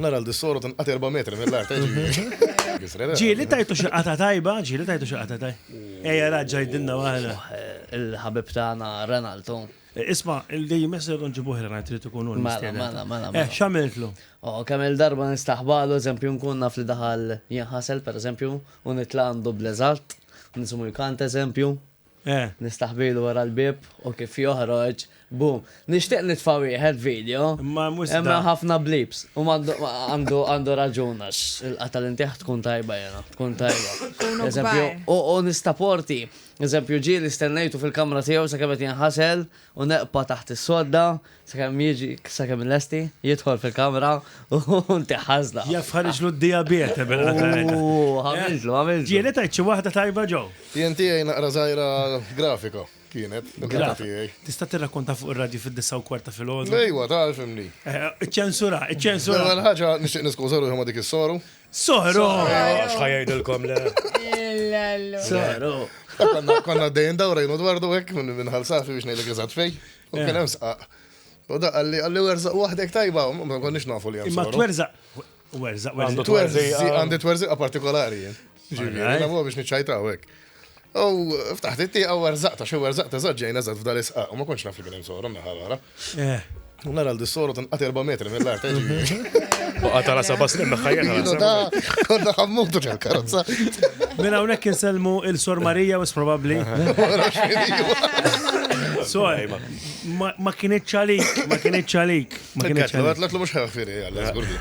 Nara l-dissoro tinqat 4 metri mill-art. Ġieli tajtu xaqata tajba, ġieli tajtu xaqata tajba. Ejja raġġa jdinna waħna. Il-ħabib tagħna Ronaldo. Isma, il-dej messer nġibuħ Ronaldo trid ikun hu Mela. x'għamiltlu? Kemm il-darba nistaħbalu, eżempju, nkun naf li daħal jinħasel, per eżempju, u nitla' għandu bl-eżatt, nisimu jkant eżempju, nistaħbilu wara l-bib u kif joħroġ, boom. Nixtieq nitfa' wieħed video, imma ħafna blips, u għandu raġunax, il-qatal intieħ tkun tajba jena, tkun tajba. Eżempju, u nistaporti, eżempju, ġieli stennejtu fil-kamra tiegħu sakemm qed jinħasel u neqpa taħt is-sodda, sakemm jiġi sakemm l-esti jidħol fil-kamra u ntiħħażla. Jaf ħarġlu d-diabete bil-qatal. Għamiltu. Ġieli tajt xi waħda tajba ġew. Jien tiegħi naqra żgħira grafika kienet. Tista' tirrakkonta fuq ir-radju fid-9:15 fil-għodu. Ejwa, tal-fimni. Iċ-ċensura. L-ewwel ħaġa nixtieq niskuża ruħi ma' dik is-soru. Soħru! X'ħajajdilkom le. Soħru. Konna dejjem dawrejn u dwardu hekk minħal safi biex ngħidlek eżatt fej. U kien hemm sqaq. U da għalli werzaq waħdek tajba, ma konniex nafu li hemm. Imma twerzaq. Għandi twerżiqa partikolari jien. Ġifieri, nafu biex niċċajtaw hekk. U ftaħt it-tieqa werzaqta xi werzaqta żaġġejn eżatt f'dal isqaq u ma kontx naf li kien hemm soru naħa. U nara l-dissoru tinqat 4 metri mill-art. U għatala saba snin meħħajja. Konna ħammutu ġal-karozza. Minn hawnhekk inselmu il-Sor Marija wis probabbli. Ma kienitx għalik. Għatlu mux ħafiri, għalla, zgurdi.